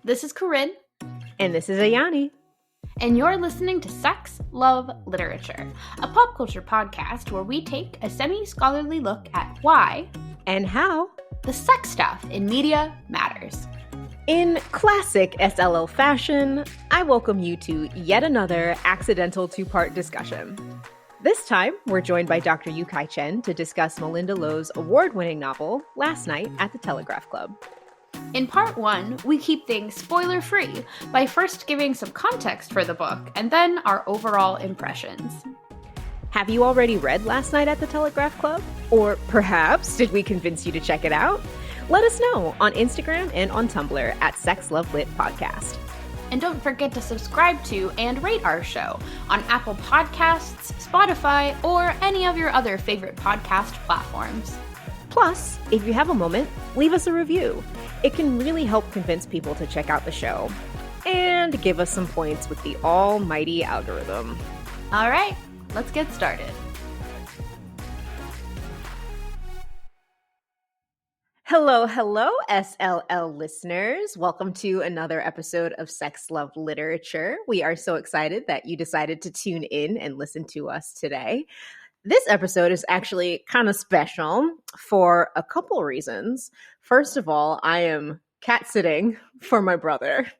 This is Corinne. And this is Ayanni. And you're listening to Sex, Love, Literature, a pop culture podcast where we take a semi-scholarly look at why and how the sex stuff in media matters. In classic SLL fashion, I welcome you to yet another accidental two-part discussion. This time, we're joined by Dr. Yukai Chen to discuss Malinda Lo's award-winning novel, Last Night at the Telegraph Club. In part one, we keep things spoiler-free by first giving some context for the book and then our overall impressions. Have you already read Last Night at the Telegraph Club? Or perhaps did we convince you to check it out? Let us know on Instagram and on Tumblr at Sex Love Lit Podcast. And don't forget to subscribe to and rate our show on Apple Podcasts, Spotify, or any of your other favorite podcast platforms. Plus, if you have a moment, leave us a review. It can really help convince people to check out the show. And give us some points with the almighty algorithm. All right, let's get started. Hello, SLL listeners. Welcome to another episode of Sex, Love, Literature. We are so excited that you decided to tune in and listen to us today. This episode is actually kind of special for a couple reasons. First of all, I am cat sitting for my brother,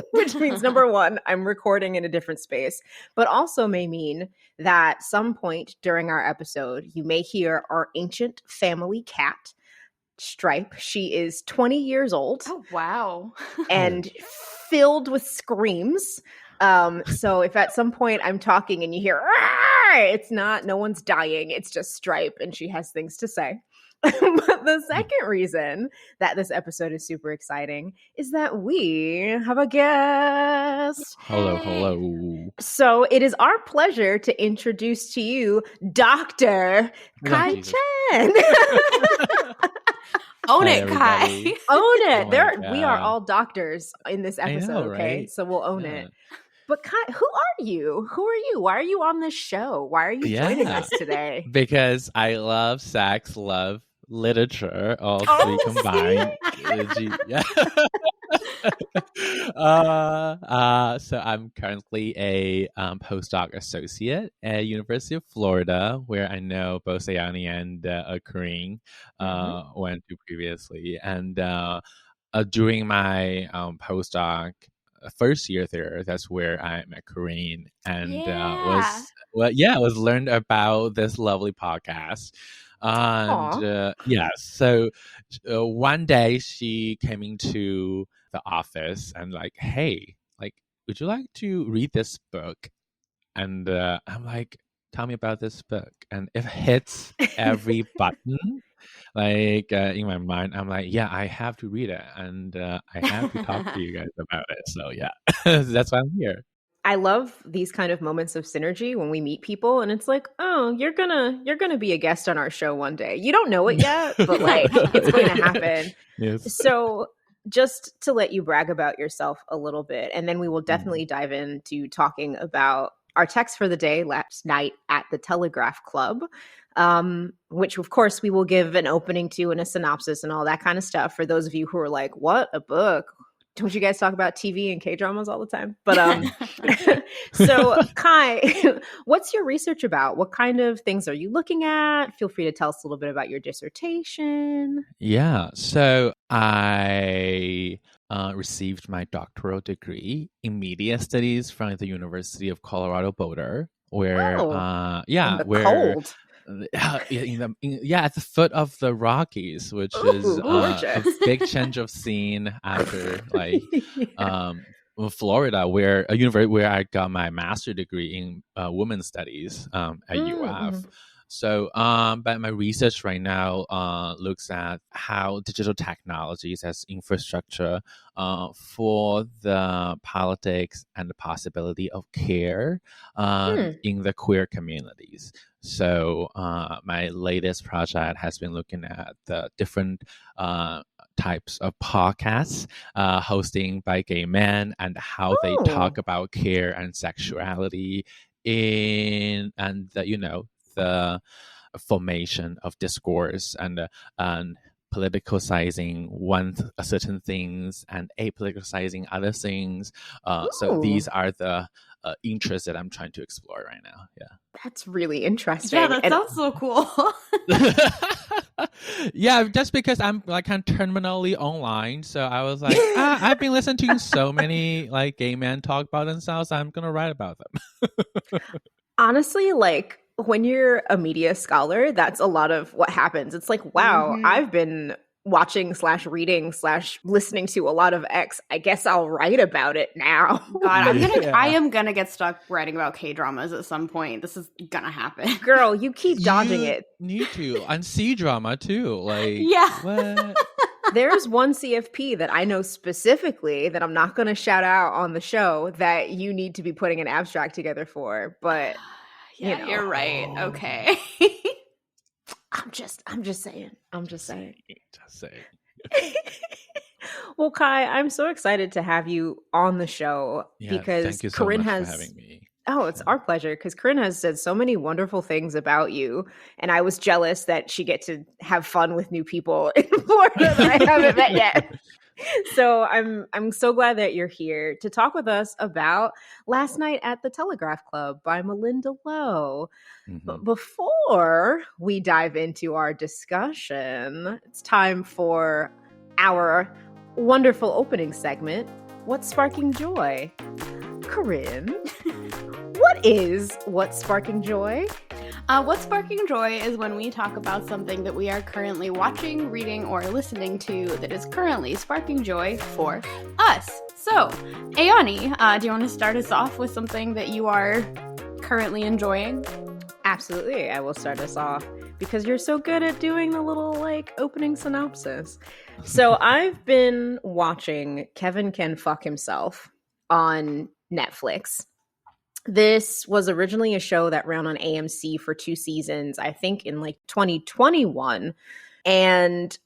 which means number one, I'm recording in a different space, but also may mean that some point during our episode, you may hear our ancient family cat, Stripe. She is 20 years old. Oh, wow. And filled with screams. So if at some point I'm talking and you hear, it's not, no one's dying. It's just Stripe and she has things to say. But the second reason that this episode is super exciting is that we have a guest. Hello. So it is our pleasure to introduce to you Dr. Kai Chen. Own it, Kai. Own it. Oh we are all doctors in this episode, know, okay? right? So we'll own it. But Kai, who are you? Why are you on this show? Why are you joining us today? Because I love sex, love, literature, all three combined. So I'm currently a postdoc associate at University of Florida, where I know both Ayanni and Corinne went to previously. And during my postdoc first year there, that's where I met Corinne and was learned about this lovely podcast. And so one day she came into the office and like, hey, like, would you like to read this book? And I'm like, tell me about this book. And it hits every button. Like in my mind, I'm like, yeah, I have to read it and I have to talk to you guys about it. So yeah, that's why I'm here. I love these kind of moments of synergy when we meet people and it's like, oh, you're gonna be a guest on our show one day. You don't know it yet, but like it's going to happen. Yes. So just to let you brag about yourself a little bit, and then we will definitely dive into talking about our text for the day, Last Night at the Telegraph Club, which of course we will give an opening to and a synopsis and all that kind of stuff for those of you who are like, what, a book? Don't you guys talk about TV and K-dramas all the time? But so Kai, what's your research about? What kind of things are you looking at? Feel free to tell us a little bit about your dissertation. Yeah, so I received my doctoral degree in media studies from the University of Colorado Boulder, where cold. at the foot of the Rockies, which is a big change of scene after like Florida, where a university where I got my master's degree in women's studies at UF. So, but my research right now looks at how digital technologies as infrastructure for the politics and the possibility of care in the queer communities. So, my latest project has been looking at the different types of podcasts hosting by gay men and how they talk about care and sexuality the formation of discourse and politicizing certain things and apoliticizing other things. So Ooh. these are the interests that I'm trying to explore right now. Yeah. That's really interesting. Yeah, that sounds so cool. Yeah, just because I'm like kind of terminally online, so I was like, I've been listening to so many like gay men talk about themselves, I'm gonna write about them. Honestly, like when you're a media scholar, that's a lot of what happens. It's like, wow, I've been watching / reading / listening to a lot of X. I guess I'll write about it now. God, Yeah. I am gonna get stuck writing about K-dramas at some point. This is gonna happen. Girl, you keep dodging You it. need to. And C-drama too. Like, Yeah. what? There's one CFP that I know specifically that I'm not going to shout out on the show that you need to be putting an abstract together for, but Yeah, you know. you're right. Okay. I'm just saying. Just saying. Well, Kai, I'm so excited to have you on the show because thank you so Corinne much has for having me. Oh, it's our pleasure because Corinne has said so many wonderful things about you. And I was jealous that she get to have fun with new people in Florida that I haven't met yet. So I'm so glad that you're here to talk with us about Last Night at the Telegraph Club by Malinda Lo. But before we dive into our discussion, it's time for our wonderful opening segment, What's Sparking Joy? Corinne, what is What's Sparking Joy? What's Sparking Joy is when we talk about something that we are currently watching, reading, or listening to that is currently sparking joy for us. So, Ayanni, do you want to start us off with something that you are currently enjoying? Absolutely, I will start us off because you're so good at doing the little like opening synopsis. So I've been watching Kevin Can Fuck Himself on Netflix. This was originally a show that ran on AMC for 2 seasons, I think in like 2021. And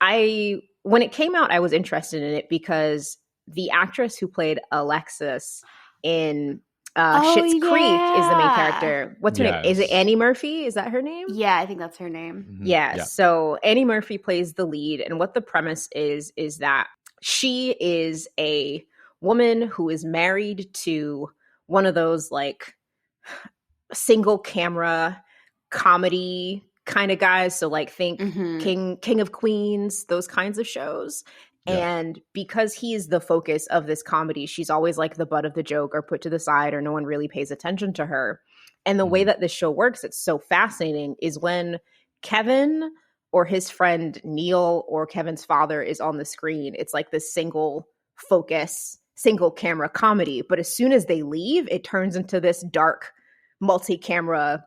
when it came out, I was interested in it because the actress who played Alexis in Schitt's Creek is the main character. What's her name? Is it Annie Murphy? Is that her name? Yeah, I think that's her name. Mm-hmm. Yeah. So Annie Murphy plays the lead. And what the premise is that she is a woman who is married to one of those like single camera comedy kind of guys. So like think King of Queens, those kinds of shows. Yeah. And because he's the focus of this comedy, she's always like the butt of the joke or put to the side or no one really pays attention to her. And the way that this show works, it's so fascinating, is when Kevin or his friend Neil or Kevin's father is on the screen, it's like this single focus, single camera comedy. But as soon as they leave, it turns into this dark multi-camera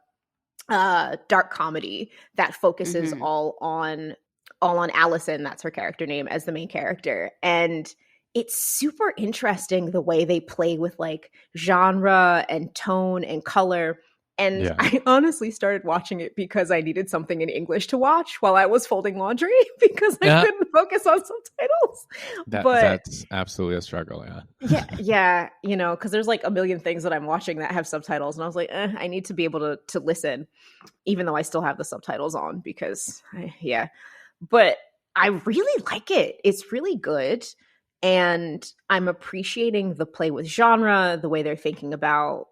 dark comedy that focuses all on Allison, that's her character name, as the main character. And it's super interesting the way they play with like genre and tone and color. And I honestly started watching it because I needed something in English to watch while I was folding laundry because I couldn't focus on subtitles. That's absolutely a struggle, Yeah, you know, because there's like a million things that I'm watching that have subtitles. And I was like, I need to be able to listen, even though I still have the subtitles on because, But I really like it. It's really good. And I'm appreciating the play with genre, the way they're thinking about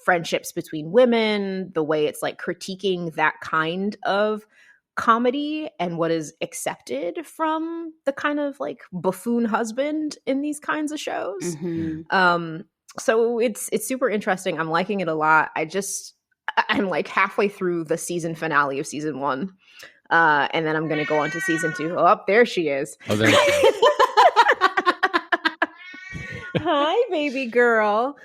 friendships between women, the way it's like critiquing that kind of comedy and what is accepted from the kind of like buffoon husband in these kinds of shows. So it's super interesting. I'm liking it a lot. I'm like halfway through the season finale of season 1. And then I'm going to go on to season 2. Oh, there she is. Oh, there she is. Hi, baby girl.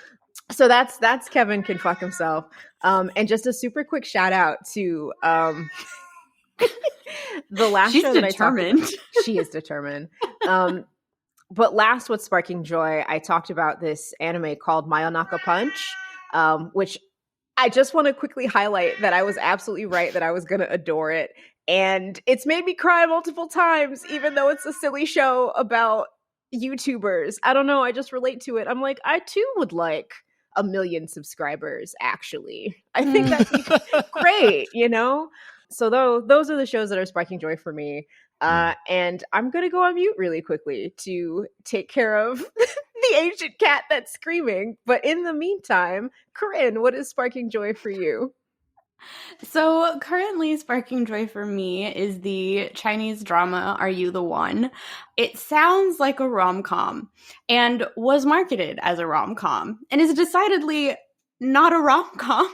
So that's Kevin Can Fuck Himself. And just a super quick shout out to the last show that I talked about. She is determined. But last, What's Sparking Joy, I talked about this anime called Mayonaka Punch, which I just want to quickly highlight that I was absolutely right that I was going to adore it. And it's made me cry multiple times, even though it's a silly show about YouTubers. I don't know. I just relate to it. I'm like, I too would like 1 million subscribers, actually. I think that'd be great, you know? So those are the shows that are sparking joy for me. And I'm going to go on mute really quickly to take care of the ancient cat that's screaming. But in the meantime, Corinne, what is sparking joy for you? So currently sparking joy for me is the Chinese drama Are You the One? It sounds like a rom-com and was marketed as a rom-com and is decidedly not a rom-com.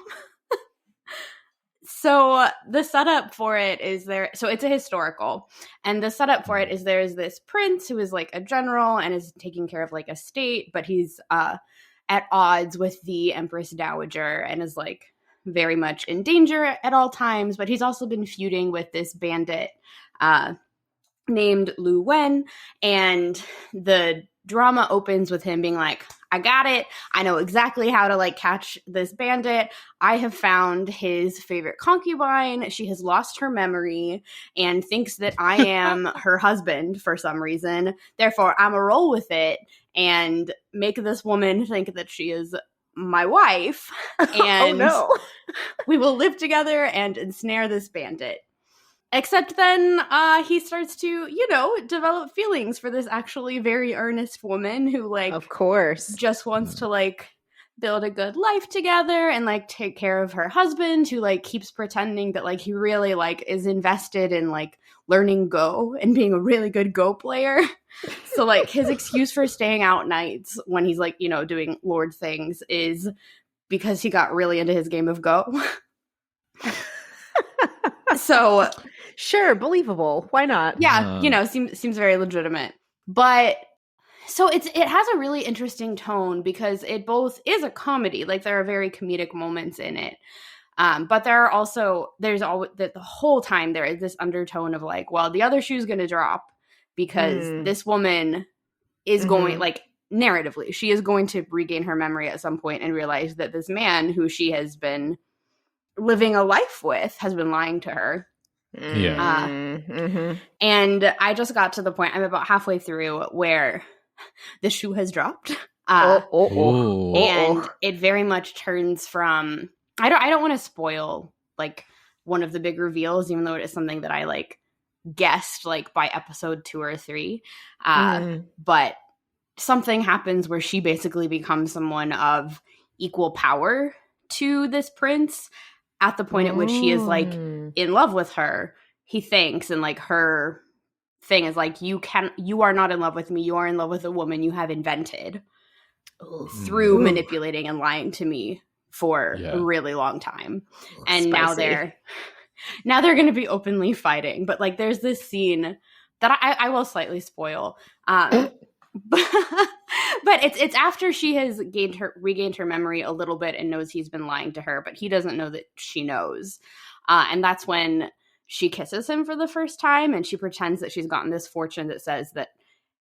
So the setup for it is so it's a historical, and the setup for it is there's this prince who is like a general and is taking care of like a state, but he's at odds with the Empress Dowager and is like very much in danger at all times, but he's also been feuding with this bandit named Lu Wen, and the drama opens with him being like, I got it. I know exactly how to like catch this bandit. I have found his favorite concubine. She has lost her memory and thinks that I am her husband for some reason. Therefore, I'm a roll with it and make this woman think that she is my wife. And oh no. we will live together and ensnare this bandit. Except then he starts to, develop feelings for this actually very earnest woman who, like, of course, just wants to, like, build a good life together and, like, take care of her husband who, like, keeps pretending that, like, he really, like, is invested in, like, learning Go and being a really good Go player. So, like, his excuse for staying out nights when he's, like, doing Lord things is because he got really into his game of Go. So... Sure, believable. Why not? Yeah, seems very legitimate. But so it has a really interesting tone because it both is a comedy, like there are very comedic moments in it. But there are also there's always the whole time there is this undertone of like, well, the other shoe's going to drop because this woman is going like narratively, she is going to regain her memory at some point and realize that this man who she has been living a life with has been lying to her. Yeah. And I just got to the point, I'm about halfway through, where the shoe has dropped. And it very much turns from, I don't want to spoil like one of the big reveals, even though it is something that I like guessed like by episode 2 or 3. But something happens where she basically becomes someone of equal power to this prince at the point at which he is like in love with her, he thinks, and like her thing is like, you are not in love with me, you are in love with a woman you have invented through manipulating and lying to me for a really long time. And Spicy. now they're going to be openly fighting, but like there's this scene that I will slightly spoil. But it's after she has regained her memory a little bit and knows he's been lying to her, but he doesn't know that she knows. And that's when she kisses him for the first time, and she pretends that she's gotten this fortune that says that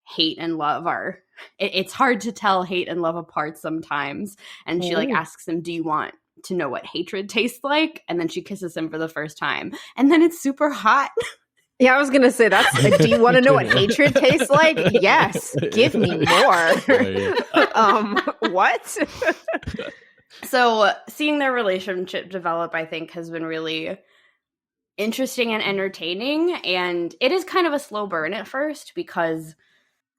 hate and love are... It's hard to tell hate and love apart sometimes. And she like asks him, do you want to know what hatred tastes like? And then she kisses him for the first time. And then it's super hot. Yeah, I was going to say, do you want to know what hatred tastes like? Yes, give me more. What? So seeing their relationship develop, I think, has been really interesting and entertaining. And it is kind of a slow burn at first because,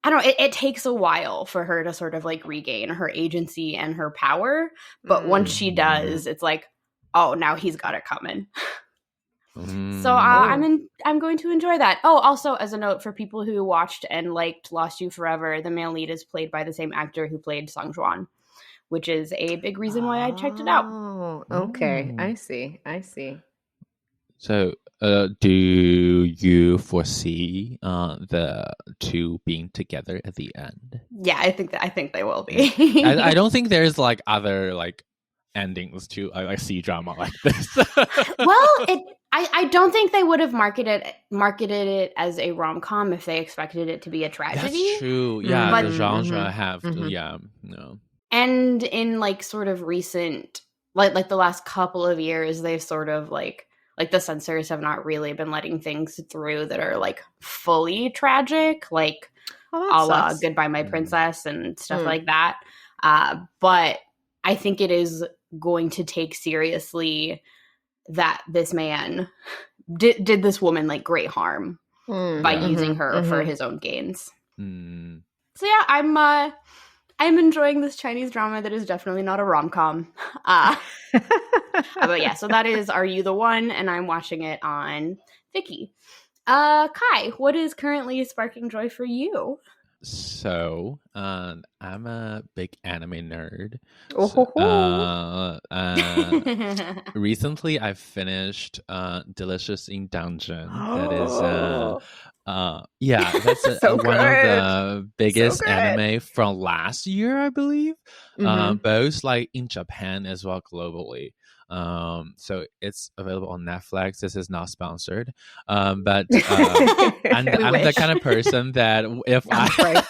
I don't know, it takes a while for her to sort of like regain her agency and her power. But once she does, it's like, oh, now he's got it coming. So I'm going to enjoy that. Oh, also as a note for people who watched and liked Lost You Forever, the male lead is played by the same actor who played Sung Juan, which is a big reason why I checked it out. Oh, okay. I see. So, do you foresee the two being together at the end? Yeah, I think they will be. I don't think there's like other like endings to like C drama like this. Well, I don't think they would have marketed it as a rom-com if they expected it to be a tragedy. That's true. Yeah, But- the genre have to, no. And in like sort of recent, like the last couple of years, they've sort of like the censors have not really been letting things through that are like fully tragic, like a la Goodbye My Princess and stuff like that. But I think it is going to take seriously that this man did this woman like great harm. by Yeah. using her for his own gains. Mm. So yeah, I'm enjoying this Chinese drama that is definitely not a rom-com. But yeah, so that is Are You the One? And I'm watching it on Viki. Kai, what is currently sparking joy for you? So, I'm a big anime nerd. Oh, Recently I finished Delicious in Dungeon. That is that's So one of good. the biggest good. anime from last year, I believe. Mhm. Both like in Japan as well globally. So it's available on Netflix. This is not sponsored. But and We I'm the wish. kind of person that if Right.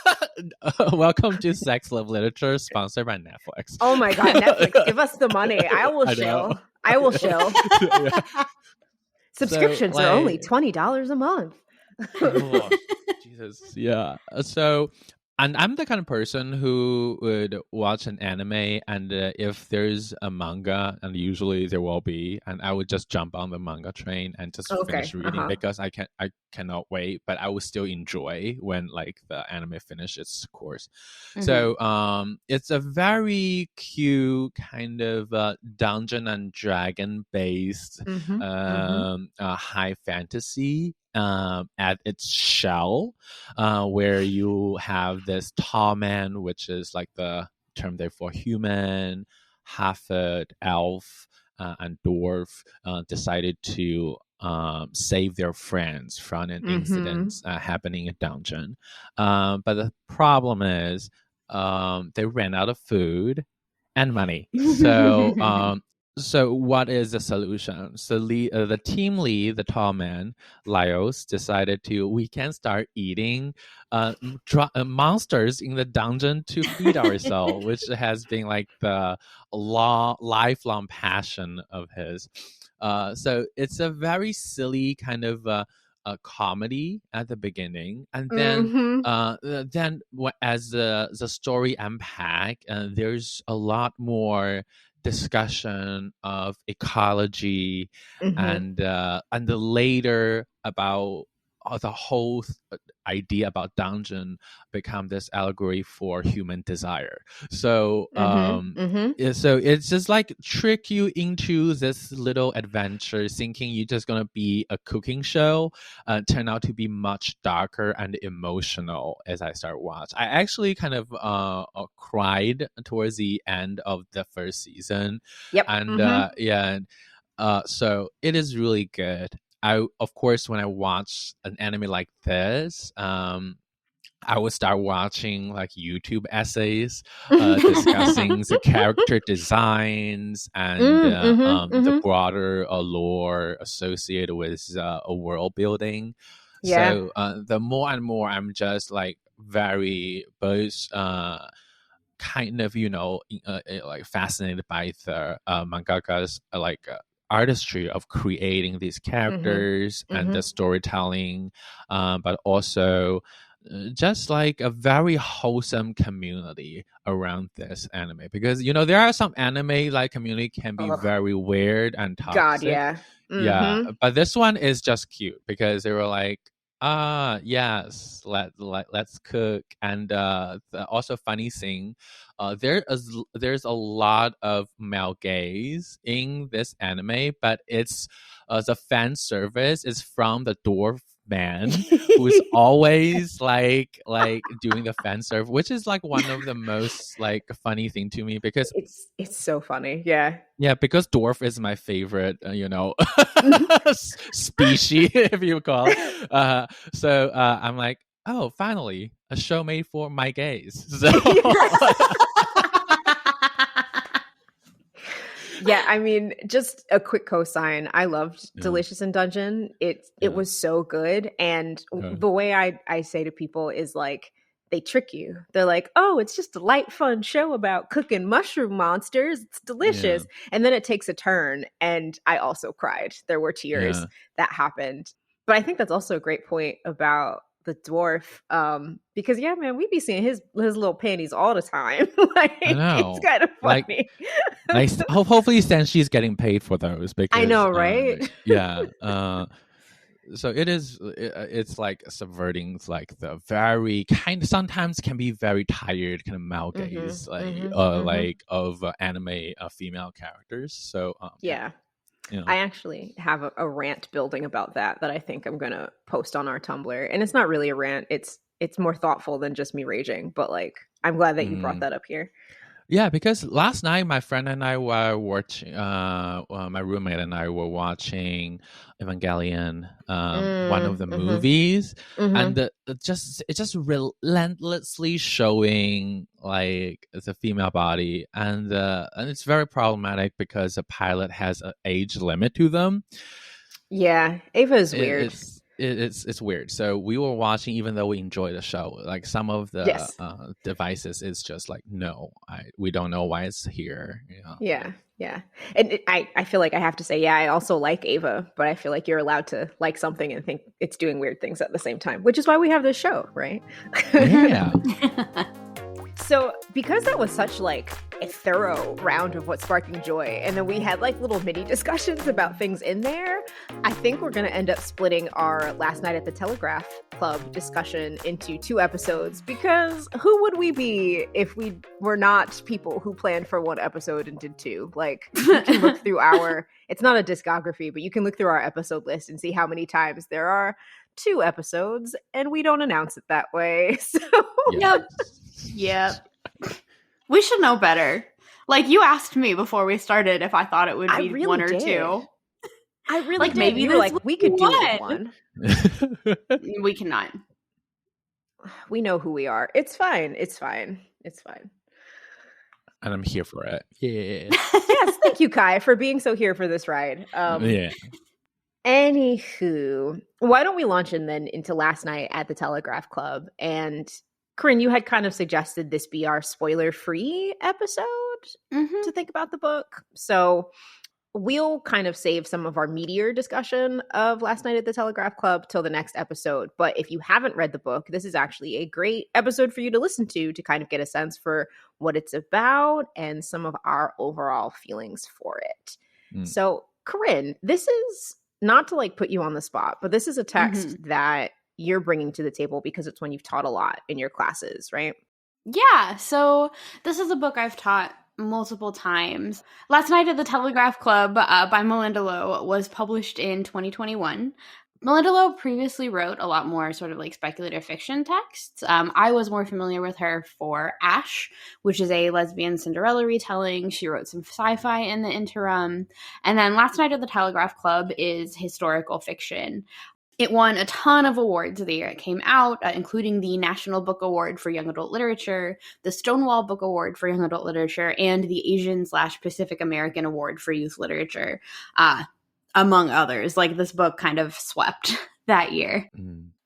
welcome to Sex Love Literature, sponsored by Netflix. Oh my God, Netflix, give us the money. I will I know. shill. I will shill. Yeah. Subscriptions are only $20 a month. Oh, Jesus, yeah. So, and I'm the kind of person who would watch an anime, and if there's a manga, and usually there will be, and I would just jump on the manga train and just finish reading because I cannot wait, but I will still enjoy when like the anime finishes its course. So, it's a very cute kind of Dungeon and Dragon based high fantasy at its shell, where you have this tall man, which is like the term there for human, half-elf, and dwarf, decided to save their friends from an incident happening in dungeon. But the problem is they ran out of food and money. So what is the solution? So the team lead, the tall man, Laios, decided we can start eating monsters in the dungeon to feed ourselves, which has been like the lifelong passion of his. So it's a very silly kind of a comedy at the beginning, and then as the story unpack, there's a lot more discussion of ecology and later about the whole idea about dungeon become this allegory for human desire. So so it's just like trick you into this little adventure thinking you're just gonna be a cooking show, turn out to be much darker and emotional as I start watch. I actually kind of cried towards the end of the first season. Yep. And so it is really good. Of course, when I watch an anime like this, I would start watching like YouTube essays discussing the character designs and the broader lore associated with a world building. Yeah. So the more and more I'm just like very both kind of like fascinated by the mangaka's artistry of creating these characters and the storytelling, but also just like a very wholesome community around this anime, because there are some anime like community can be very weird and toxic. God, yeah. Yeah, but this one is just cute because they were like, yes, let's cook. And also funny thing, there's a lot of male gaze in this anime, but it's the fan service is from the dwarf man who's always like doing the fan service, which is like one of the most like funny thing to me, because it's so funny. Yeah, because dwarf is my favorite species, if you call it. So I'm like, oh, finally a show made for my gays. So yeah, I mean, just a quick cosign. I loved Delicious in Dungeon. It was so good. And the way I say to people is like, they trick you. They're like, oh, it's just a light, fun show about cooking mushroom monsters. It's delicious. Yeah. And then it takes a turn. And I also cried. There were tears that happened. But I think that's also a great point about the dwarf, because man, we be seeing his little panties all the time. Like, I know. It's kind of funny. Hopefully then she's getting paid for those, because I know, right? So it's like subverting like the very kind of sometimes can be very tired kind of male gaze like of anime female characters. So Yeah. you know. I actually have a rant building about that I think I'm gonna post on our Tumblr. And it's not really a rant. It's more thoughtful than just me raging. But like, I'm glad that you brought that up here. Yeah, because last night my friend and I were watching. My roommate and I were watching Evangelion, one of the movies, and it's just relentlessly showing like the female body, and it's very problematic because the pilot has an age limit to them. Yeah, Ava is weird. It's weird. So we were watching, even though we enjoy the show, like some of the devices is just like, no, we don't know why it's here. You know? Yeah. And I feel like I have to say, yeah, I also like Ava, but I feel like you're allowed to like something and think it's doing weird things at the same time, which is why we have this show, right? Yeah. So because that was such like a thorough round of what's sparking joy, and then we had like little mini discussions about things in there, I think we're going to end up splitting our Last Night at the Telegraph Club discussion into 2 episodes, because who would we be if we were not people who planned for 1 episode and did 2? Like, you can look through it's not a discography, but you can look through our episode list and see how many times there are 2 episodes, and we don't announce it that way. So Yep. We should know better. Like, you asked me before we started if I thought it would be really 1 or 2. I really like did. Maybe you were like, we could do 1. We cannot. We know who we are. It's fine. And I'm here for it. Yeah. Yes, thank you, Kai, for being so here for this ride. Yeah. Anywho, why don't we launch in then into Last Night at the Telegraph Club? And Corinne, you had kind of suggested this be our spoiler-free episode to think about the book. So we'll kind of save some of our meatier discussion of Last Night at the Telegraph Club till the next episode. But if you haven't read the book, this is actually a great episode for you to listen to kind of get a sense for what it's about and some of our overall feelings for it. So, Corinne, this is not to like put you on the spot, but this is a text that you're bringing to the table because it's one you've taught a lot in your classes, right? Yeah, so this is a book I've taught multiple times. Last Night at the Telegraph Club by Malinda Lo was published in 2021. Malinda Lo previously wrote a lot more sort of like speculative fiction texts. I was more familiar with her for Ashe, which is a lesbian Cinderella retelling. She wrote some sci-fi in the interim. And then Last Night at the Telegraph Club is historical fiction. It won a ton of awards the year it came out, including the National Book Award for Young Adult Literature, the Stonewall Book Award for Young Adult Literature, and the Asian/Pacific American Award for Youth Literature, among others. Like, this book kind of swept that year.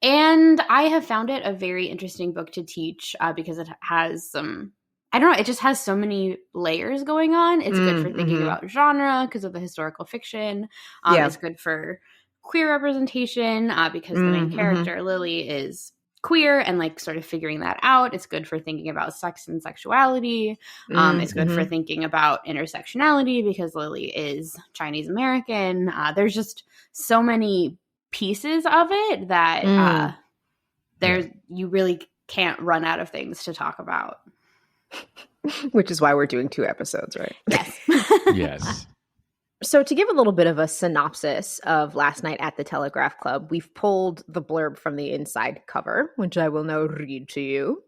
And I have found it a very interesting book to teach because it has some, I don't know, it just has so many layers going on. It's good for thinking about genre because of the historical fiction. It's good for queer representation because the main character, Lily, is queer and like sort of figuring that out. It's good for thinking about sex and sexuality. It's good for thinking about intersectionality because Lily is Chinese American. There's just so many pieces of it that you really can't run out of things to talk about. Which is why we're doing 2 episodes, right? Yes. Yes. So to give a little bit of a synopsis of Last Night at the Telegraph Club, we've pulled the blurb from the inside cover, which I will now read to you.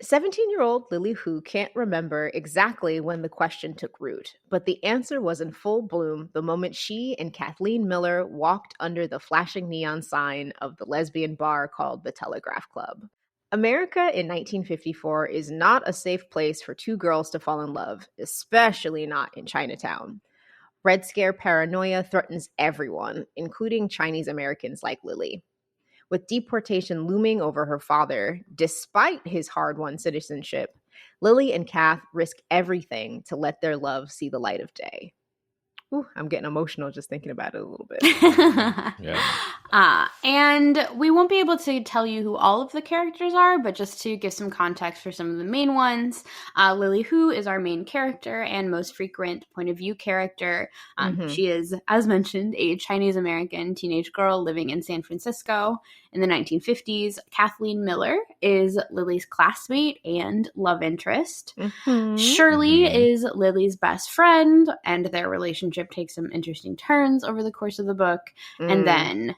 17-year-old Lily Hu can't remember exactly when the question took root, but the answer was in full bloom the moment she and Kathleen Miller walked under the flashing neon sign of the lesbian bar called the Telegraph Club. America in 1954 is not a safe place for 2 girls to fall in love, especially not in Chinatown. Red Scare paranoia threatens everyone, including Chinese Americans like Lily. With deportation looming over her father, despite his hard-won citizenship, Lily and Kath risk everything to let their love see the light of day. Ooh, I'm getting emotional just thinking about it a little bit. Yeah. And we won't be able to tell you who all of the characters are, but just to give some context for some of the main ones, Lily Hu is our main character and most frequent point of view character. She is, as mentioned, a Chinese American teenage girl living in San Francisco in the 1950s. Kathleen Miller is Lily's classmate and love interest. Shirley is Lily's best friend, and their relationship takes some interesting turns over the course of the book. And then,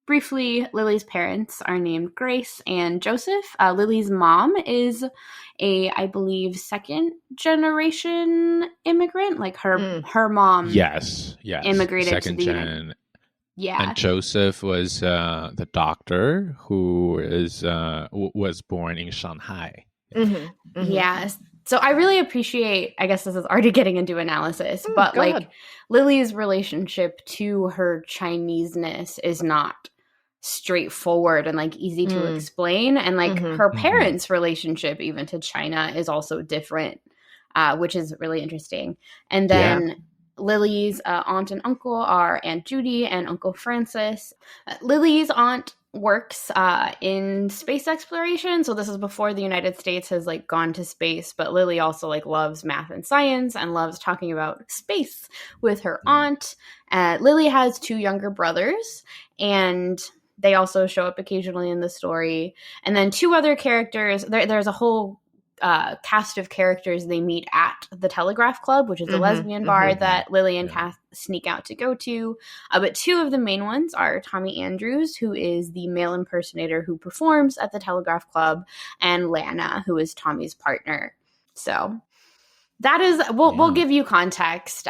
briefly, Lily's parents are named Grace and Joseph. Lily's mom is I believe, second generation immigrant. Like her mom, yes, immigrated second to the gen. Yeah. And Joseph was the doctor who was born in Shanghai. Yes. So I really appreciate, I guess this is already getting into analysis, but like Lily's relationship to her Chineseness is not straightforward and like easy to explain. And like her parents' relationship even to China is also different, which is really interesting. And then Lily's aunt and uncle are Aunt Judy and Uncle Francis. Lily's aunt works in space exploration, so this is before the United States has like gone to space, but Lily also like loves math and science and loves talking about space with her aunt. Lily has two younger brothers, and they also show up occasionally in the story. And then two other characters, there's a whole cast of characters they meet at the Telegraph Club, which is a lesbian bar that Lily and Kath sneak out to go to. But two of the main ones are Tommy Andrews, who is the male impersonator who performs at the Telegraph Club, and Lana, who is Tommy's partner. So that is, we'll give you context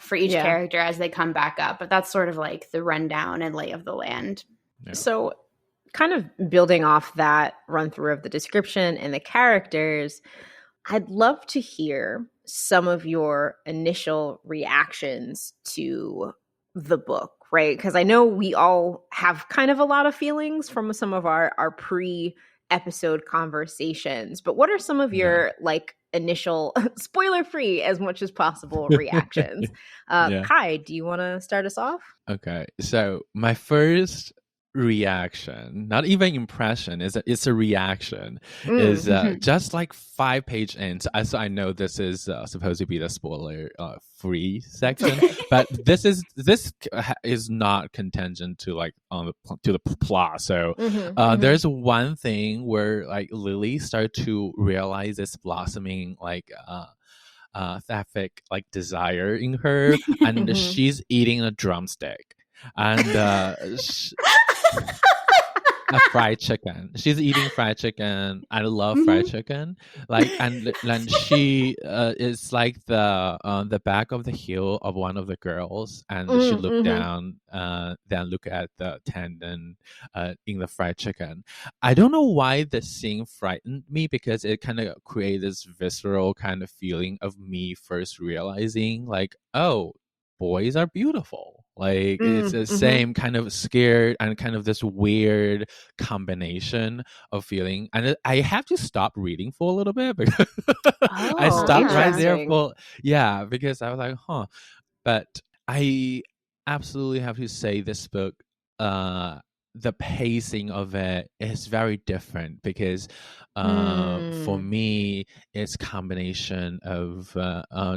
for each character as they come back up, but that's sort of like the rundown and lay of the land. Yeah. So kind of building off that run through of the description and the characters, I'd love to hear some of your initial reactions to the book, right? Because I know we all have kind of a lot of feelings from some of our pre-episode conversations, but what are some of your like initial spoiler-free as much as possible reactions? Kai, do you want to start us off? Okay, so my first reaction, not even impression, it's a reaction, is just like 5-page in. So I know this is supposed to be the spoiler free section, but this is not contingent to like to the plot. So there's one thing where like Lily started to realize this blossoming like sapphic like desire in her, and she's eating a drumstick, and a fried chicken. She's eating fried chicken. I love fried chicken. Like, and she is like the back of the heel of one of the girls, and she looked down, then look at the tendon in the fried chicken. I don't know why this scene frightened me, because it kind of created this visceral kind of feeling of me first realizing like, oh, boys are beautiful. Like it's the same kind of scared and kind of this weird combination of feeling. And I have to stop reading for a little bit because I stopped right there because I was like, huh. But I absolutely have to say this book, the pacing of it is very different, because for me it's combination of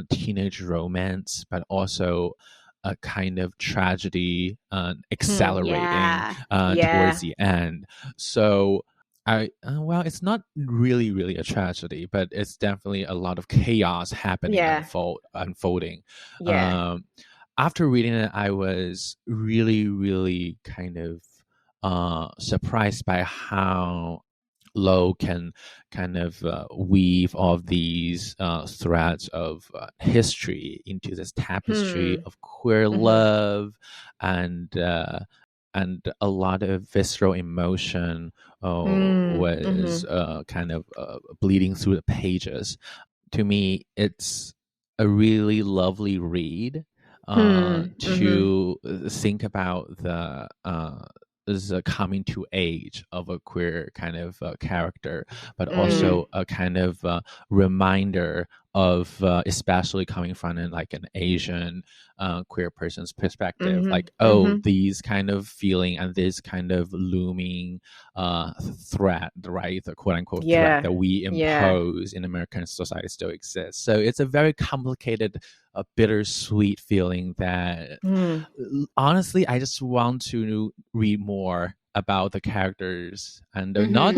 teenage romance, but also a kind of tragedy accelerating towards the end. So well, it's not really a tragedy, but it's definitely a lot of chaos happening, unfolding. After reading it, I was really kind of surprised by how Lo can kind of weave all of these threads of history into this tapestry of queer love and a lot of visceral emotion was kind of bleeding through the pages. To me, it's a really lovely read to think about the is a coming to age of a queer kind of character, but also a kind of reminder of especially coming from like an Asian queer person's perspective, like, these kind of feeling and this kind of looming threat, right, the quote unquote threat that we impose in American society still exists. So it's a very complicated, bittersweet feeling that honestly I just want to read more about the characters, and not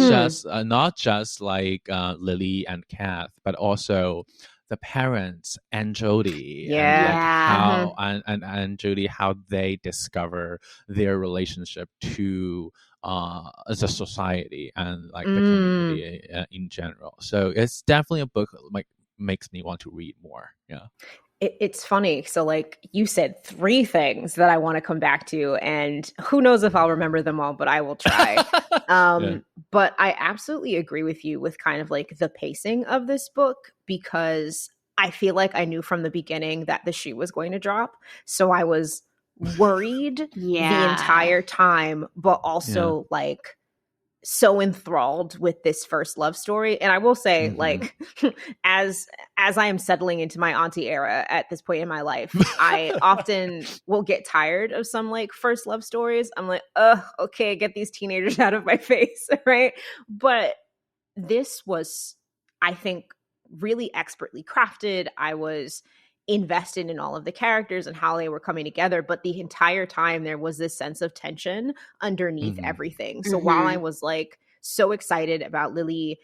just like Lily and Kath, but also the parents and Jodie, and like how and Jodie, how they discover their relationship to as a society and like the community in general. So it's definitely a book like makes me want to read more. Yeah. It's funny. So like you said 3 things that I want to come back to, and who knows if I'll remember them all, but I will try. But I absolutely agree with you with kind of like the pacing of this book, because I feel like I knew from the beginning that the shoe was going to drop. So I was worried the entire time, but also like so enthralled with this first love story. And I will say, like, as I am settling into my auntie era at this point in my life, I often will get tired of some like first love stories. I'm like, okay, get these teenagers out of my face, right? But this was, I think, really expertly crafted. I was invested in all of the characters and how they were coming together, but the entire time there was this sense of tension underneath everything. So while I was like so excited about Lily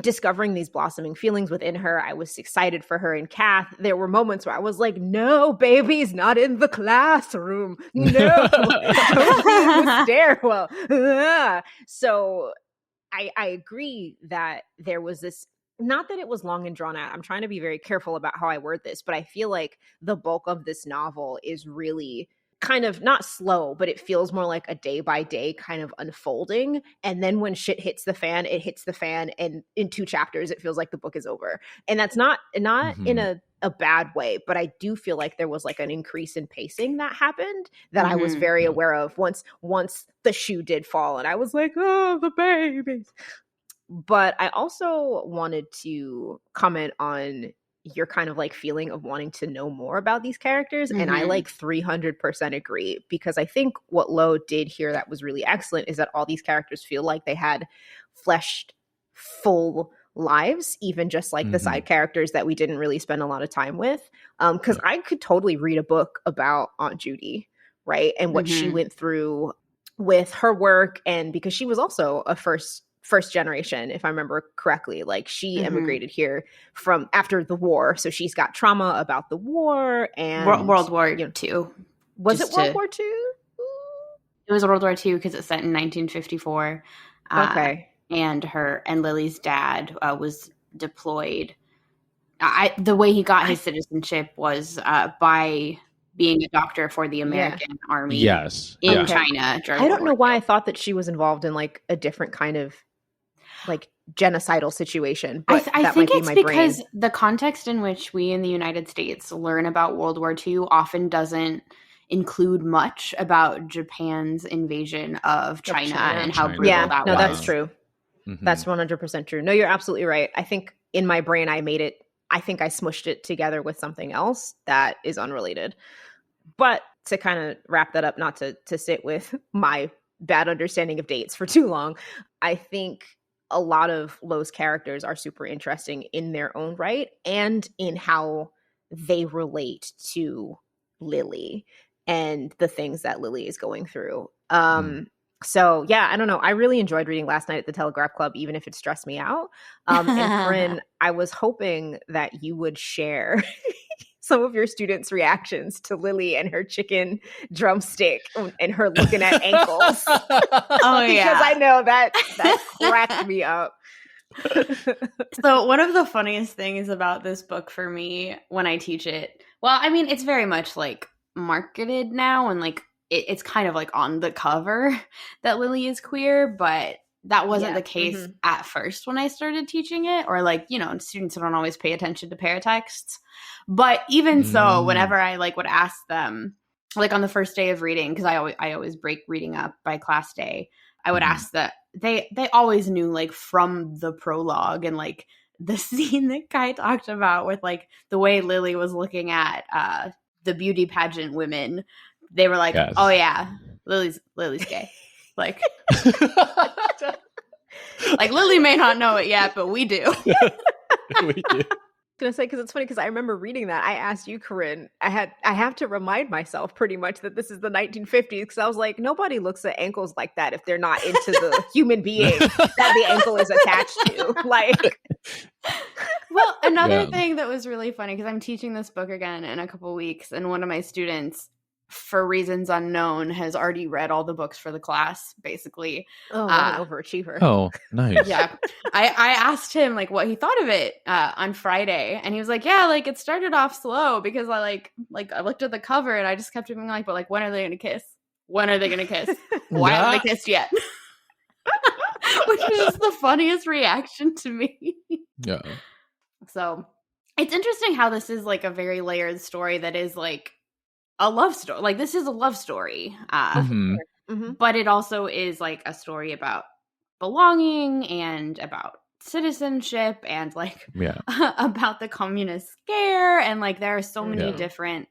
discovering these blossoming feelings within her, I was excited for her and Kath. There were moments where I was like, no, baby's not in the classroom. No, don't be in the stairwell. So I agree that there was this, not that it was long and drawn out. I'm trying to be very careful about how I word this, but I feel like the bulk of this novel is really kind of not slow, but it feels more like a day by day kind of unfolding. And then when shit hits the fan, it hits the fan. And in 2 chapters, it feels like the book is over. And that's not in a bad way, but I do feel like there was like an increase in pacing that happened that I was very aware of once the shoe did fall. And I was like, oh, the babies. But I also wanted to comment on your kind of like feeling of wanting to know more about these characters. And I like 300% agree, because I think what Lo did here that was really excellent is that all these characters feel like they had fleshed full lives, even just like the side characters that we didn't really spend a lot of time with. Because I could totally read a book about Aunt Judy, right? And what she went through with her work. And because she was also a first generation, if I remember correctly, like she immigrated here from after the war. So she's got trauma about the war and World War II. Was it World War II? It was World War II because it's set in 1954. Okay. And Lily's dad was deployed. The way he got his citizenship was by being a doctor for the American Army. Yes. In China. I don't know why I thought that she was involved in like a different kind of like genocidal situation. But I think it's because brain. The context in which we in the United States learn about World War II often doesn't include much about Japan's invasion of China and how brutal that was. No, that's true. That's 100% true. No, you're absolutely right. I think in my brain I smushed it together with something else that is unrelated. But to kind of wrap that up, not to sit with my bad understanding of dates for too long, I think a lot of Lo's characters are super interesting in their own right and in how they relate to Lily and the things that Lily is going through. So yeah, I don't know. I really enjoyed reading last night at the Telegraph Club, even if it stressed me out. And Corinne, I was hoping that you would share some of your students' reactions to Lily and her chicken drumstick and her looking at ankles. Because I know that cracked me up. So one of the funniest things about this book for me when I teach it, well, I mean, it's very much like marketed now and like it's kind of like on the cover that Lily is queer, but that wasn't the case at first when I started teaching it, or like, you know, students don't always pay attention to paratexts. But even so, whenever I like would ask them, like on the first day of reading, because I always break reading up by class day, I would ask that they always knew like from the prologue and like the scene that Kai talked about with like the way Lily was looking at the beauty pageant women. They were like, Yes. "Oh yeah, Lily's gay." Like, like Lily may not know it yet, but we do. We do. Gonna say, because it's funny, because I remember reading that. I asked you, Corinne. I have to remind myself pretty much that this is the 1950s, because I was like, nobody looks at ankles like that if they're not into the human being that the ankle is attached to. Like, well, another thing that was really funny, because I'm teaching this book again in a couple weeks, and one of my students, for reasons unknown, has already read all the books for the class, basically. Oh, what an overachiever. Oh, nice. Yeah. I asked him like what he thought of it on Friday, and he was like, yeah, like it started off slow because I I looked at the cover and I just kept being like, but like, when are they gonna kiss? When are they gonna kiss? Why haven't they kissed yet? Which was just the funniest reaction to me. Yeah. So it's interesting how this is like a very layered story that is like a love story. Like, this is a love story. But it also is like a story about belonging and about citizenship and like about the communist scare, and like there are so many different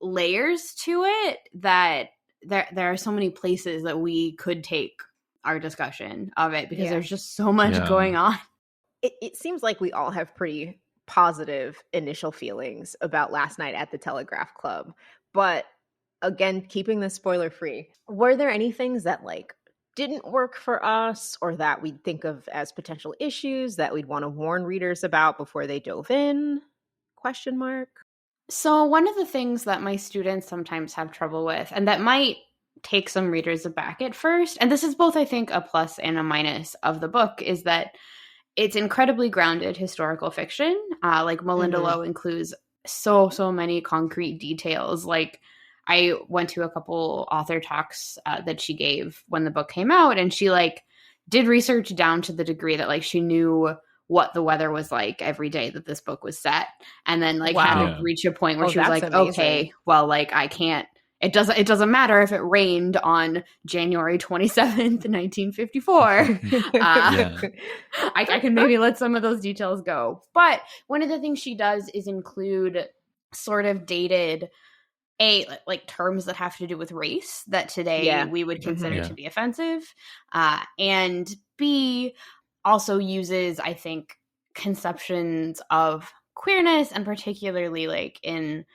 layers to it that there are so many places that we could take our discussion of it, because there's just so much going on. It seems like we all have pretty positive initial feelings about last night at the Telegraph Club, but again, keeping this spoiler free, were there any things that like didn't work for us, or that we'd think of as potential issues that we'd want to warn readers about before they dove in? ? So one of the things that my students sometimes have trouble with, and that might take some readers aback at first, and this is both, I think, a plus and a minus of the book, is that it's incredibly grounded historical fiction. Like Malinda Lo includes so many concrete details. Like, I went to a couple author talks that she gave when the book came out, and she like did research down to the degree that like she knew what the weather was like every day that this book was set, and then like had to reach a point where she was like, amazing. Okay, well, like I can't. It doesn't matter if it rained on January 27th, 1954. I can maybe let some of those details go. But one of the things she does is include sort of dated like terms that have to do with race that today we would consider to be offensive, and B, also uses, I think, conceptions of queerness, and particularly like in,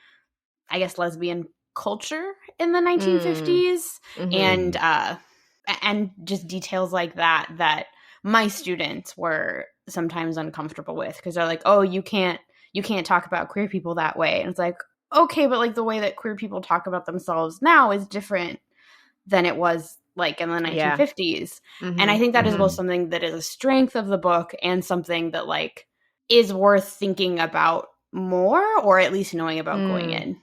I guess, lesbian culture in the 1950s, and just details like that my students were sometimes uncomfortable with, because they're like, oh, you can't talk about queer people that way. And it's like, okay, but like the way that queer people talk about themselves now is different than it was like in the 1950s. And I think that is both something that is a strength of the book and something that like is worth thinking about more, or at least knowing about going in.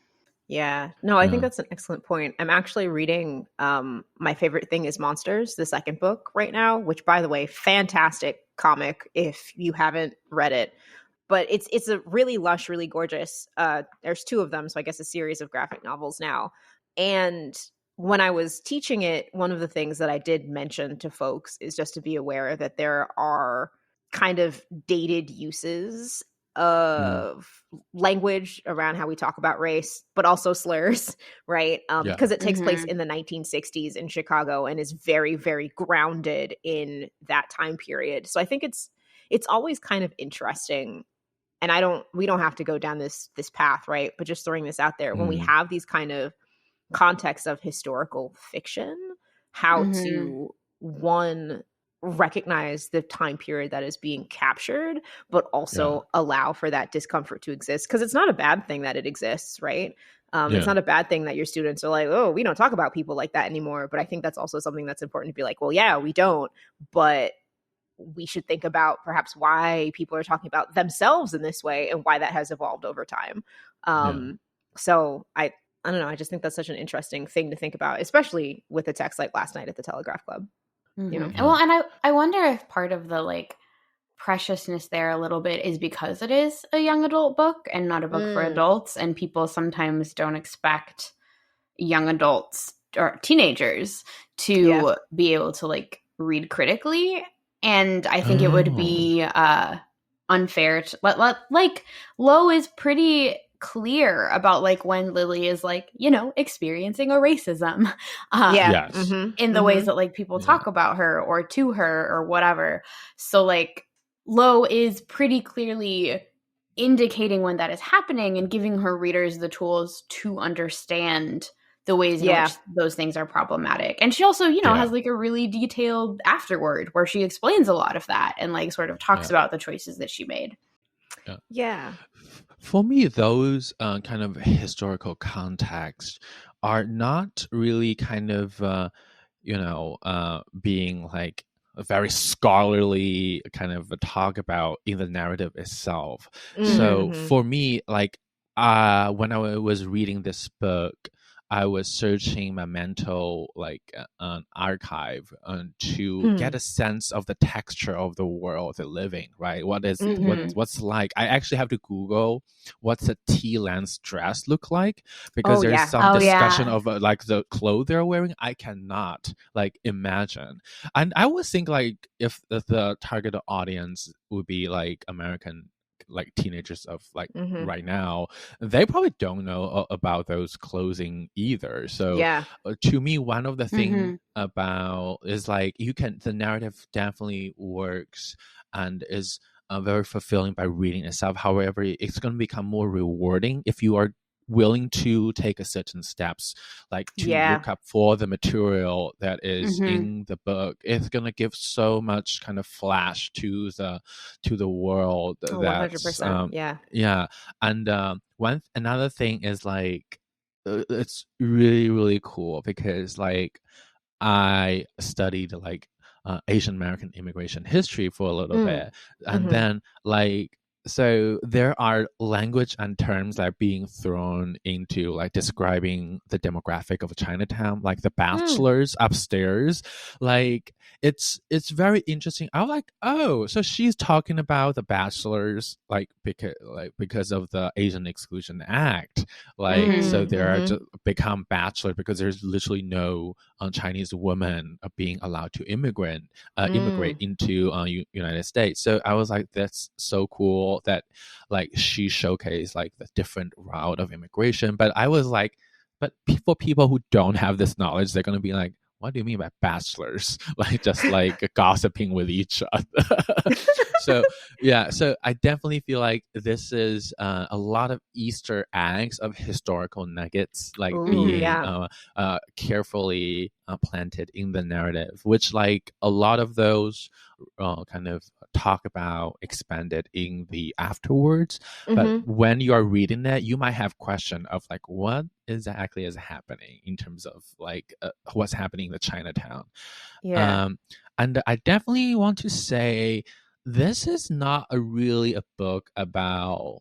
Yeah. No, I think that's an excellent point. I'm actually reading My Favorite Thing is Monsters, the second book right now, which, by the way, fantastic comic if you haven't read it. But it's a really lush, really gorgeous. There's two of them, so I guess a series of graphic novels now. And when I was teaching it, one of the things that I did mention to folks is just to be aware that there are kind of dated uses of language around how we talk about race, but also slurs, right? Because it takes place in the 1960s in Chicago and is very, very grounded in that time period. So I think it's always kind of interesting. And we don't have to go down this path, right? But just throwing this out there, when we have these kind of contexts of historical fiction, how to, one, recognize the time period that is being captured, but also allow for that discomfort to exist. Because it's not a bad thing that it exists, right? It's not a bad thing that your students are like, oh, we don't talk about people like that anymore. But I think that's also something that's important to be like, well, yeah, we don't. But we should think about perhaps why people are talking about themselves in this way and why that has evolved over time. So I don't know. I just think that's such an interesting thing to think about, especially with a text like Last Night at the Telegraph Club. You know? Well, and I wonder if part of the like preciousness there a little bit is because it is a young adult book and not a book for adults, and people sometimes don't expect young adults or teenagers to be able to like read critically. And I think it would be unfair to like Lo is pretty clear about like when Lily is like, you know, experiencing a racism Yes. in the ways that like people talk about her or to her or whatever. So like Lo is pretty clearly indicating when that is happening and giving her readers the tools to understand the ways in which those things are problematic. And she also, you know, has like a really detailed afterword where she explains a lot of that and like sort of talks about the choices that she made. Yeah. For me, those kind of historical contexts are not really kind of, being like a very scholarly kind of a talk about in the narrative itself. So for me, like when I was reading this book, I was searching my mental archive to get a sense of the texture of the world they're living, right? What's like. I actually have to Google what's a tea lens dress look like, because there's some discussion of like the clothes they're wearing. I cannot like imagine. And I would think like if the target audience would be like American like teenagers of like right now, they probably don't know about those clothing either. So to me, one of the thing about is like the narrative definitely works and is very fulfilling by reading itself. However, it's going to become more rewarding if you are willing to take a certain steps, like to look up for the material that is in the book. It's gonna give so much kind of flash to the world. 100%. And another thing is like it's really, really cool because like I studied like Asian American immigration history for a little bit, and then like so there are language and terms that are being thrown into like describing the demographic of Chinatown, like the bachelors upstairs. Like it's very interesting. I'm like, oh, so she's talking about the bachelors because of the Asian Exclusion Act. Like so they are just become bachelor because there's literally no Chinese women being allowed to immigrate into United States. So I was like, that's so cool that like she showcased like the different route of immigration. But I was like, but for people who don't have this knowledge, they're going to be like, what do you mean by bachelors? Like just like gossiping with each other. So I definitely feel like this is a lot of Easter eggs of historical nuggets, like being carefully planted in the narrative, which like a lot of those kind of talk about expanded in the afterwards. But when you are reading that, you might have question of like, what exactly is happening in terms of like what's happening in the Chinatown. And I definitely want to say this is not really a book about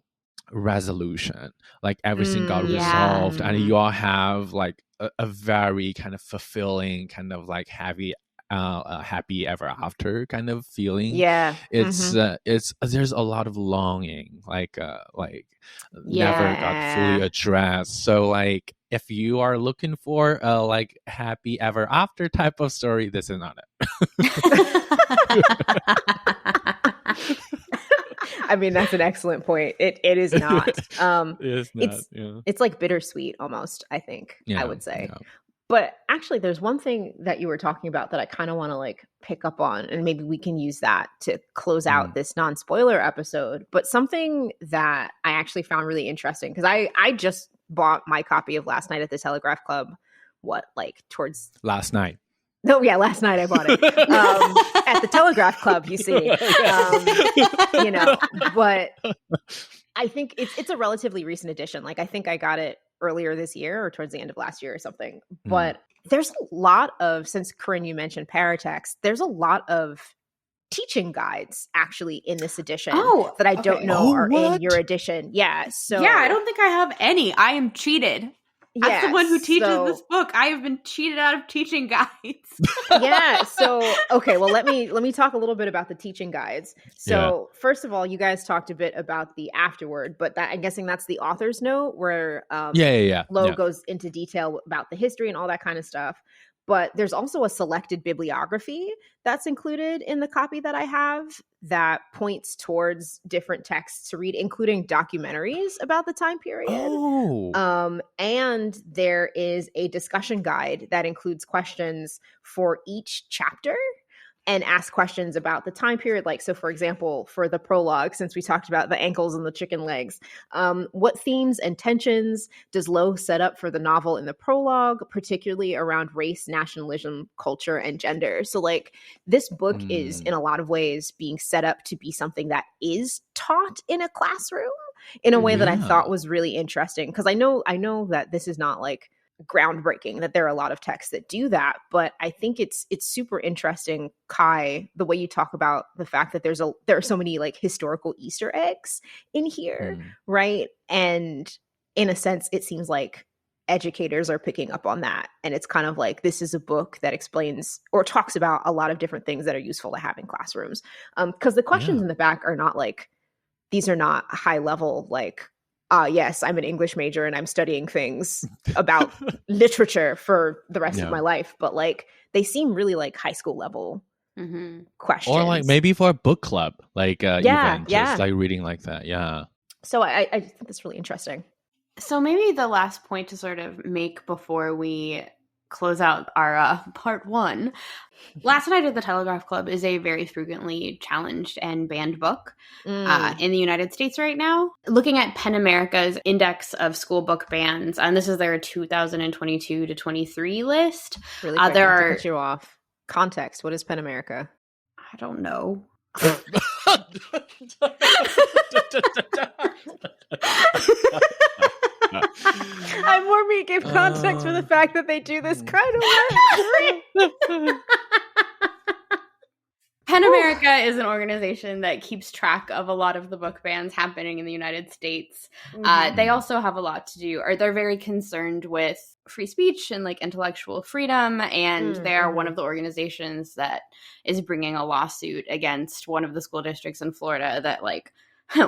resolution, like everything got resolved and you all have like a very kind of fulfilling kind of like happy ever after kind of feeling. It's there's a lot of longing, like never got fully addressed. So like if you are looking for a like happy ever after type of story, this is not it. I mean, that's an excellent point. It is not. It is not. It's like bittersweet almost, I think, I would say. But actually, there's one thing that you were talking about that I kind of want to like pick up on, and maybe we can use that to close out this non-spoiler episode. But something that I actually found really interesting, because I just bought my copy of Last Night at the Telegraph Club, towards... Last night. No, last night I bought it at the Telegraph Club, you see. But I think it's a relatively recent edition. Like I think I got it earlier this year or towards the end of last year or something. But there's a lot of, since Corinne, you mentioned paratext, there's a lot of teaching guides actually in this edition that I don't know are in your edition. I don't think I have any. I am cheated. As the one who teaches this book, I have been cheated out of teaching guides. So okay, well let me talk a little bit about the teaching guides. So first of all, you guys talked a bit about the afterword, but that I'm guessing that's the author's note where Lo goes into detail about the history and all that kind of stuff. But there's also a selected bibliography that's included in the copy that I have that points towards different texts to read, including documentaries about the time period. Oh. And there is a discussion guide that includes questions for each chapter and ask questions about the time period. Like, so for example, for the prologue, since we talked about the ankles and the chicken legs, what themes and tensions does Lo set up for the novel in the prologue, particularly around race, nationalism, culture, and gender? So like this book is in a lot of ways being set up to be something that is taught in a classroom in a way that I thought was really interesting. Because I know that this is not like groundbreaking, that there are a lot of texts that do that, but I think it's super interesting, Kai, the way you talk about the fact that there are so many like historical Easter eggs in here, right? And in a sense, it seems like educators are picking up on that, and it's kind of like this is a book that explains or talks about a lot of different things that are useful to have in classrooms. Because the questions in the back are not like, these are not high level like, yes, I'm an English major and I'm studying things about literature for the rest of my life. But like, they seem really like high school level questions. Or like maybe for a book club, like event, yeah. just like reading like that. Yeah. So I think that's really interesting. So maybe the last point to sort of make before we close out our part one. Last Night at the Telegraph Club is a very frequently challenged and banned book in the United States right now. Looking at PEN America's index of school book bans, and this is their 2022 to 23 list. Really quick, there are to cut you off. Context: what is PEN America? I don't know. I more mean give context for the fact that they do this kind of work. PEN America is an organization that keeps track of a lot of the book bans happening in the United States. They also have a lot to do, or they're very concerned with free speech and like intellectual freedom, and they are one of the organizations that is bringing a lawsuit against one of the school districts in Florida that like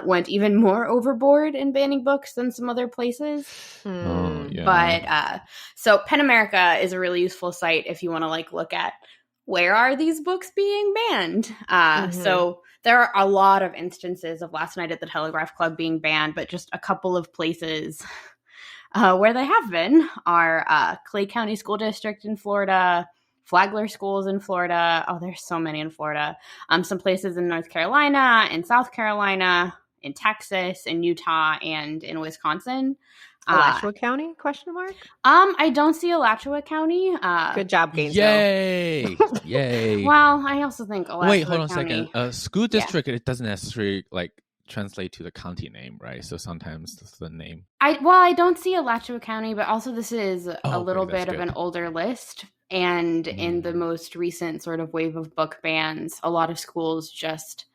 went even more overboard in banning books than some other places. But so PEN America is a really useful site if you want to like look at where are these books being banned. So there are a lot of instances of Last Night at the Telegraph Club being banned, but just a couple of places where they have been are Clay County School District in Florida, Flagler Schools in Florida. Oh, there's so many in Florida. Some places in North Carolina, in South Carolina, in Texas, in Utah, and in Wisconsin. Alachua County? Question mark. I don't see Alachua County. Good job, Gainesville. Yay! Yay! Well, I also think Alachua Wait, hold on County, a second. School district, it doesn't necessarily like translate to the county name, right? So sometimes that's the name. I don't see Alachua County, but also this is a little bit of an older list. And in the most recent sort of wave of book bans, a lot of schools just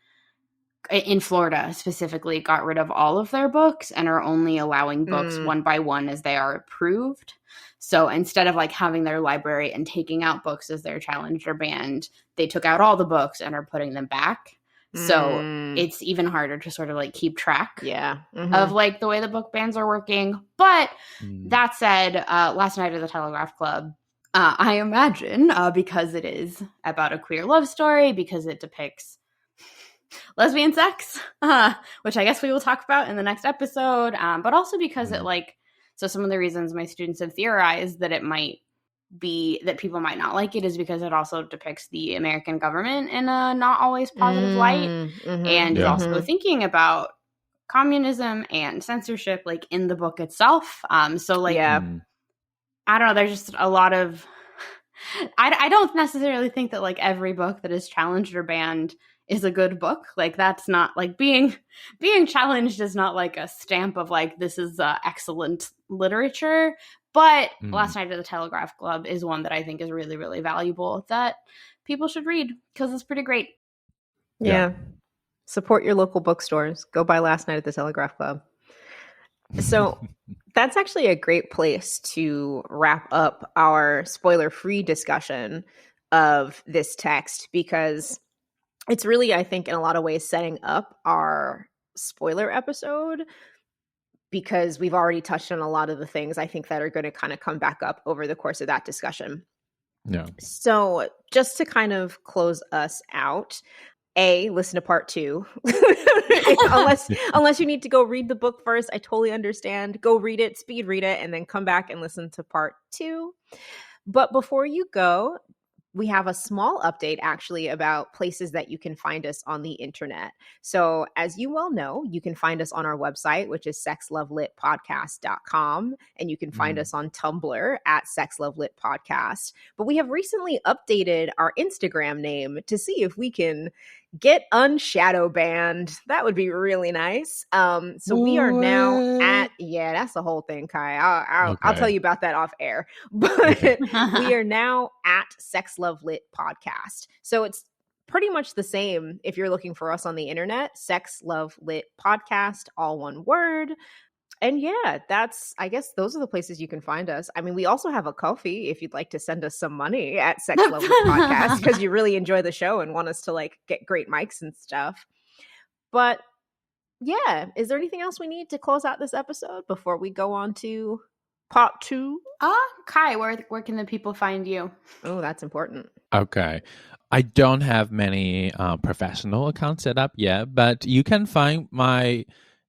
in Florida specifically got rid of all of their books and are only allowing books one by one as they are approved. So instead of like having their library and taking out books as they're challenged or banned, they took out all the books and are putting them back. So it's even harder to sort of like keep track of like the way the book bans are working. But that said, Last Night at the Telegraph Club, I imagine, because it is about a queer love story, because it depicts lesbian sex, which I guess we will talk about in the next episode, but also because it like, so some of the reasons my students have theorized that it might be that people might not like it is because it also depicts the American government in a not always positive light, and is also thinking about communism and censorship like in the book itself. So like, I don't know, there's just a lot of I don't necessarily think that like every book that is challenged or banned is a good book. Like that's not like being challenged is not like a stamp of like this is excellent literature. But Last Night at the Telegraph Club is one that I think is really, really valuable that people should read because it's pretty great. Yeah. Support your local bookstores. Go buy Last Night at the Telegraph Club. So that's actually a great place to wrap up our spoiler-free discussion of this text, because it's really, I think, in a lot of ways setting up our spoiler episode, because we've already touched on a lot of the things I think that are going to kind of come back up over the course of that discussion. No. So just to kind of close us out, listen to part 2. unless you need to go read the book first, I totally understand. Go read it, speed read it, and then come back and listen to part 2. But before you go, we have a small update actually about places that you can find us on the internet. So as you well know, you can find us on our website, which is sexlovelitpodcast.com. And you can find us on Tumblr at sexlovelitpodcast. But we have recently updated our Instagram name to see if we can get unshadow banned. That would be really nice. So we are now at, that's the whole thing, Kai. I'll tell you about that off air. But we are now at Sex Love Lit Podcast. So it's pretty much the same if you're looking for us on the internet. Sex Love Lit Podcast, all one word. And yeah, I guess those are the places you can find us. I mean, we also have a Ko-fi if you'd like to send us some money at Sex Love Lit Podcast because you really enjoy the show and want us to like get great mics and stuff. But yeah, is there anything else we need to close out this episode before we go on to part 2? Kai, where can the people find you? Oh, that's important. Okay. I don't have many professional accounts set up yet, but you can find my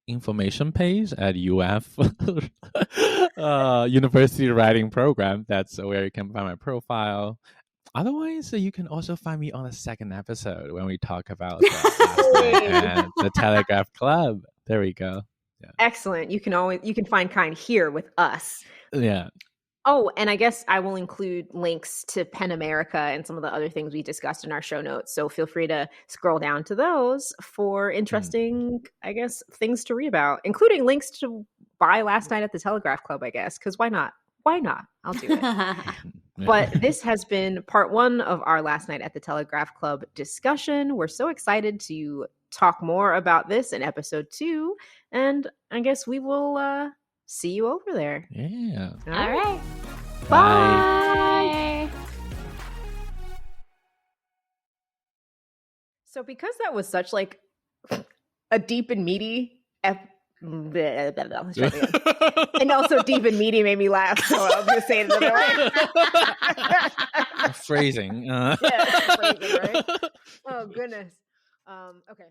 information page at UF University Writing Program. That's where you can find my profile. Otherwise, you can also find me on the second episode when we talk about last night and the Telegraph Club. There we go. Yeah. Excellent. You can find Kind here with us. Yeah. Oh, and I guess I will include links to Pen America and some of the other things we discussed in our show notes. So feel free to scroll down to those for interesting, I guess, things to read about, including links to buy Last Night at the Telegraph Club, I guess, because why not? Why not? I'll do it. But this has been part 1 of our Last Night at the Telegraph Club discussion. We're so excited to talk more about this in episode 2. And I guess we will see you over there. Yeah. All right. Bye. Bye. So because that was such like a deep and meaty and also deep and meaty made me laugh. So I was going to say it another way. Phrasing. Yeah, phrasing, right? Oh, goodness. Okay.